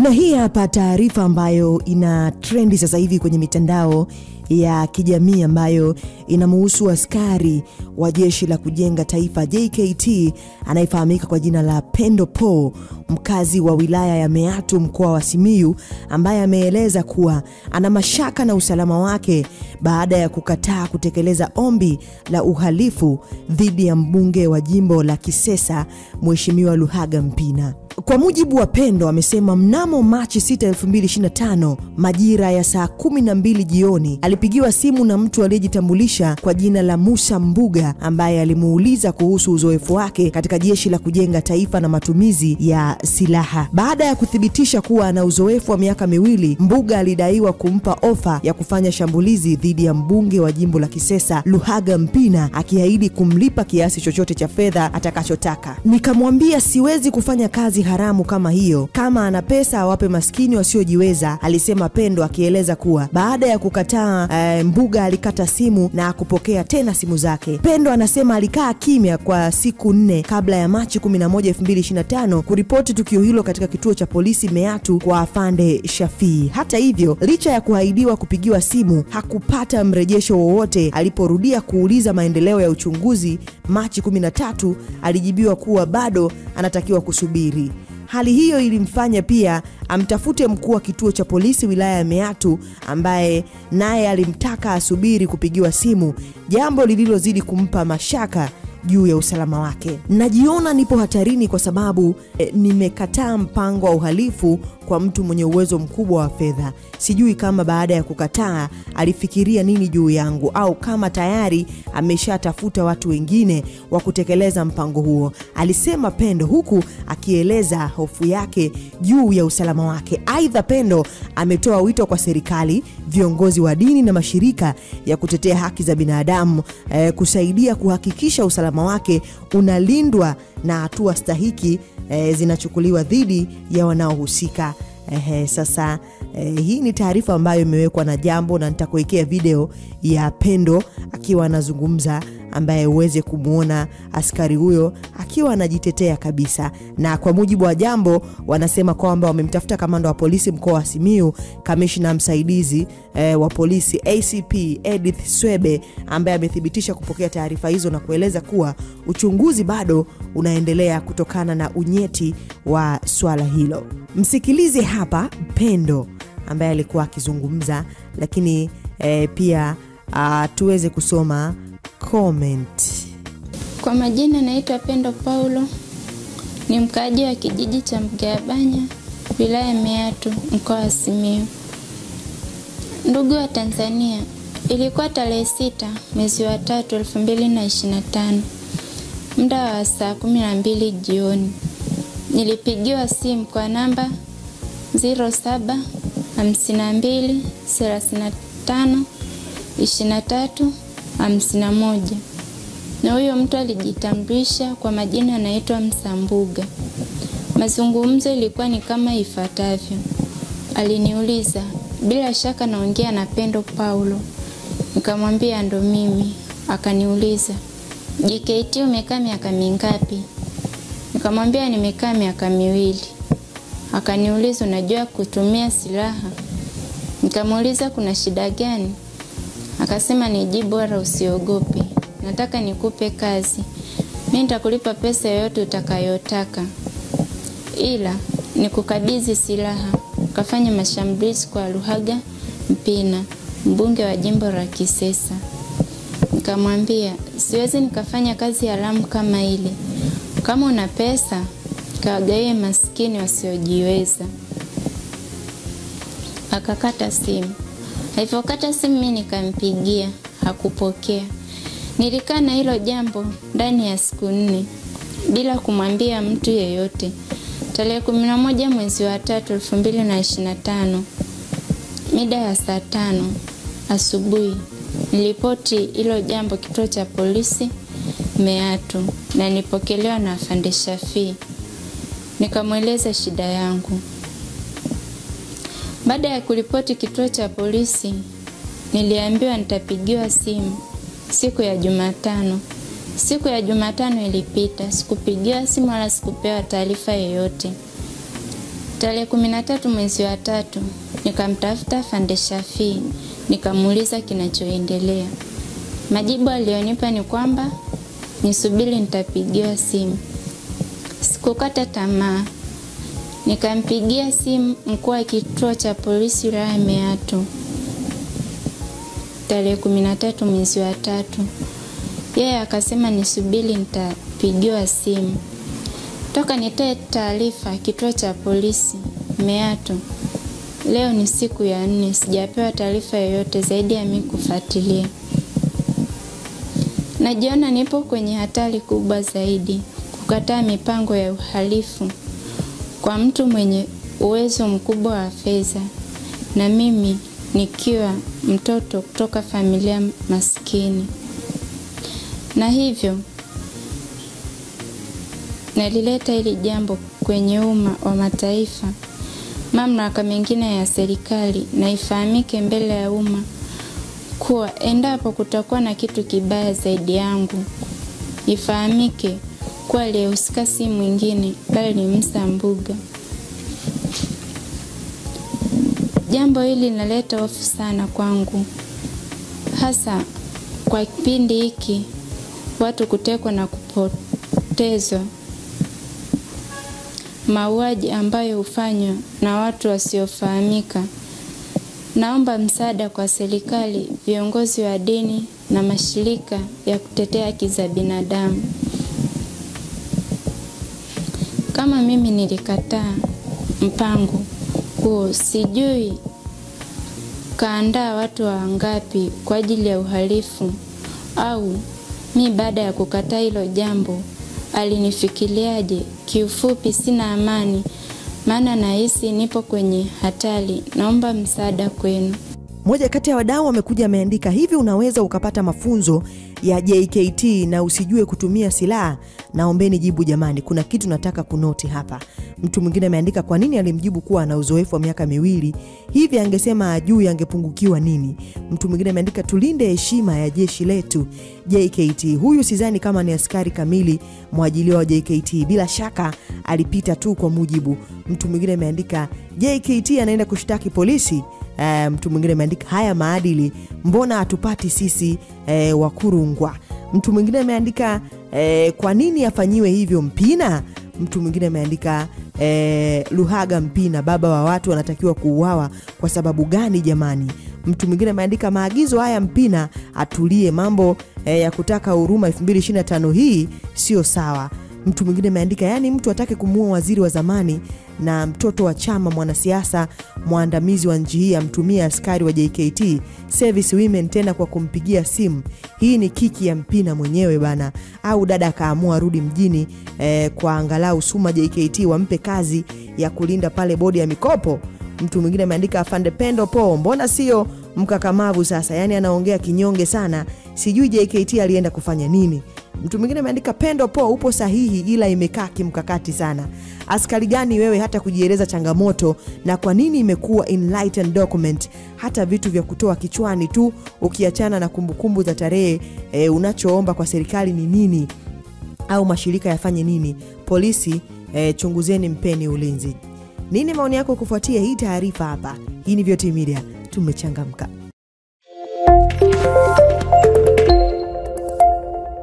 Na hii hapa taarifa ambayo ina trendi sasa hivi kwenye mitandao ya kijamii ambayo inamuhusu askari wa Jeshi la Kujenga Taifa JKT anayefahamika kwa jina la Pendo Paul, mkazi wa wilaya ya Meatu mkoa wa Simiyu, ambaye ameeleza kuwa ana mashaka na usalama wake baada ya kukataa kutekeleza ombi la uhalifu dhidi ya mbunge wa jimbo la Kisesa Mheshimiwa Luhaga Mpina. Kwa mujibu wa Pendo, amesema mnamo Machi 6, 2025 majira ya saa 12 jioni alipigiwa simu na mtu aliyejitambulisha kwa jina la Musa Mbuga, ambaye alimuuliza kuhusu uzoefu wake katika Jeshi la Kujenga Taifa na matumizi ya silaha. Baada ya kuthibitisha kuwa ana uzoefu wa miaka 2, Mbuga alidaiwa kumpa ofa ya kufanya shambulizi dhidi ya mbunge wa jimbo la Kisesa Luhaga Mpina, akiahidi kumlipa kiasi chochote cha fedha atakachotaka. Nikamwambia siwezi kufanya kazi haramu kama hiyo, kama ana pesa awape maskini wasiojiweza, alisema Pendo, akieleza kuwa baada ya kukataa Mbuga alikata simu na kupokea tena simu zake. Pendo anasema alikaa kimya kwa siku 4 kabla ya Machi 11, 2025 kuripoti tukio hilo katika kituo cha polisi Meatu kwa Afande Shafii. Hata hivyo, licha ya kuahidiwa kupigiwa simu, hakupata mrejesho wowote. Aliporudia kuuliza maendeleo ya uchunguzi Machi 13, alijibiwa kuwa bado anatakiwa kusubiri. Hali hiyo ilimfanya pia amtafute mkuu wa kituo cha polisi wilaya ya Meatu, ambaye naye alimtaka asubiri kupigiwa simu, jambo lililozidi kumpa mashaka juu ya usalama wake. Najiona nipo hatarini kwa sababu nimekataa mpango wa uhalifu kwa mtu mwenye uwezo mkubwa wa fedha. Sijui kama baada ya kukataa alifikiria nini juu yangu au kama tayari ameshatafuta watu wengine wa kutekeleza mpango huo, alisema Pendo, huku akieleza hofu yake juu ya usalama wake. Aidha, Pendo ametoa wito kwa serikali, viongozi wa dini na mashirika ya kutetea haki za binadamu kusaidia kuhakikisha usalama wake unalindwa na hatua stahiki zinachukuliwa dhidi ya wanaohusika. Sasa hii ni taarifa ambayo imewekwa na Jambo, na nitakuwekea video ya Pendo akiwa anazungumza, ambaye uweze kumuona askari huyo akiwa anajitetea kabisa. Na kwa mujibu wa Jambo, wanasema kwamba wamemtafuta kamanda wa polisi mkoa wa Simiyu, kamishna msaidizi wa polisi ACP Edith Swebe, ambaye amethibitisha kupokea taarifa hizo na kueleza kuwa uchunguzi bado unaendelea kutokana na unyeti wa swala hilo. Msikilize hapa Pendo ambaye alikuwa akizungumza, lakini pia tuweze kusoma comment. Kwa majina naitwa Pendo Paulo, ni mkaaji wa kijiji cha Mgabanya, wilaya ya Meatu, mkoa wa Simiyu. Ndugu wa Tanzania, ilikuwa tarehe 6 mwezi wa 3, 2025 muda wa saa 12 jioni. Nilipigiwa simu kwa namba 07 52 35 23 51. Na huyo mtu alijitambulisha kwa majina anaitwa Msambuga. Mazungumzo ilikuwa ni kama ifuatavyo. Aliniuliza, bila shaka naongea na Pendo Paulo. Nikamwambia ndo mimi. Akaniuliza, JKT umekaa miaka mingapi? Nikamwambia nimekaa miaka 2. Akaniuliza, unajua kutumia silaha? Nikamuuliza kuna shida gani? Akasema nijibu bora usiogope. Nataka nikupe kazi. Mimi nitakulipa pesa yoyote utakayotaka, ila nikukabidhi silaha ukafanya mashambulizi kwa Luhaga Mpina, mbunge wa jimbo la Kisesa. Nikamwambia siwezi nikafanya kazi haramu kama ile. Kama una pesa kawagawie maskini wasiojiweza. Akakata simu. Alipokata simu mimi nikampigia, hakupokea. Nilikaa na hilo jambo ndani ya siku 4 bila kumwambia mtu yeyote. Tarehe 11 mwezi wa 3, 2025 mida ya saa 5 asubuhi nilipoti hilo jambo kituo cha polisi Meatu na nilipokelewa na Afande Shafii. Nikamweleza shida yangu. Baada ya kuripoti kituo cha polisi, niliambiwa nitapigiwa simu siku ya Jumatano. Siku ya Jumatano ilipita, sikupigiwa simu wala sikupewa taarifa yoyote. Tarehe 13 mwezi wa 3 nikamtafuta Afande Shafii, nikamuuliza kinachoendelea. Majibu alionipa ni kwamba nisubiri nitapigiwa simu. Sikukata tamaa. Nikampigia simu mkuu wa kituo cha polisi wilaya Meatu. Tarehe 13 mwezi wa 3. Yeye akasema nisubiri nitapigiwa simu. Toka nitoe taarifa kituo cha polisi Meatu. Leo ni siku ya 4, sijapewa taarifa yoyote zaidi ya mimi kufuatilia. Najiona nipo kwenye hatari kubwa zaidi, kukataa mipango ya uhalifu kwa mtu mwenye uwezo mkubwa wa fedha, na mimi nikiwa mtoto kutoka familia maskini. Na hivyo nalileta hili jambo kwenye umma wa mataifa, mamlaka mengine ya serikali, na ifahamike mbele ya umma kuwa endapo kutakuwa na kitu kibaya zaidi yangu, ifahamike kuwa aliyehusika si mwingine bali ni Musa Mbuga. Jambo hili linaleta hofu sana kwangu, hasa kwa kipindi hiki watu kutekwa na kupotezwa, mauaji ambayo hufanywa na watu wasiofahamika. Naomba msaada kwa serikali, viongozi wa dini na mashirika ya kutetea haki za binadamu. Kama mimi nilikataa mpango huo, sijui kaandaa watu wangapi kwa ajili ya uhalifu, au mimi baada ya kukataa hilo jambo alinifikiriaje. Kiufupi sina amani, maana nahisi nipo kwenye hatari. Naomba msaada kwenu. Moja kati ya wadau amekuja ameandika hivi, unaweza ukapata mafunzo ya JKT na usijue kutumia silaha? Naombeni jibu jamani, kuna kitu nataka kunoti hapa. Mtu mwingine ameandika kwa nini alimjibu kuwa ana uzoefu wa miaka 2, hivi angesema ajui angepungukiwa nini? Mtu mwingine ameandika tulinde heshima ya jeshi letu JKT. Huyu sidhani kama ni askari kamili mwajiliwa wa JKT, bila shaka alipita tu kwa mujibu. Mtu mwingine ameandika JKT anaenda kushtaki polisi. Mtu mwingine ameandika haya maadili mbona hatupati sisi Wakurungwa. Mtu mwingine ameandika kwa nini afanyiwe hivyo Mpina? Mtu mwingine ameandika Luhaga Mpina baba wa watu anatakiwa kuuawa kwa sababu gani jamani? Mtu mwingine ameandika maagizo haya Mpina atulie, mambo ya kutaka huruma 2025 hii sio sawa. Mtu mwingine ameandika yani mtu atake kumuua waziri wa zamani na mtoto wa chama mwanasiasa mwandamizi wa nchi hii amtumia askari wa JKT service women tena kwa kumpigia simu. Hii ni kiki ya Mpina mwenyewe bana, au dada kaamua rudi mjini kwa angalau suma JKT wampe kazi ya kulinda pale bodi ya mikopo. Mtu mwingine ameandika Afande Pendo Po mbona sio mkakamavu sasa, yani anaongea kinyonge sana, sijui JKT alienda kufanya nini. Mtu mwingine ameandika Pendo Po upo sahihi ila imekaa kimkakati sana. Askari gani wewe hata kujieleza changamoto, na kwa nini imekuwa enlightened document hata vitu vya kutoa kichwani tu, ukiachana na kumbukumbu za tarehe. Unachoomba kwa serikali ni nini, au mashirika yafanye nini? Polisi chunguzeni, mpeni ulinzi. Nini maoni yako kufuatia hii taarifa hapa? Hii ni VOT Media, tumechangamka.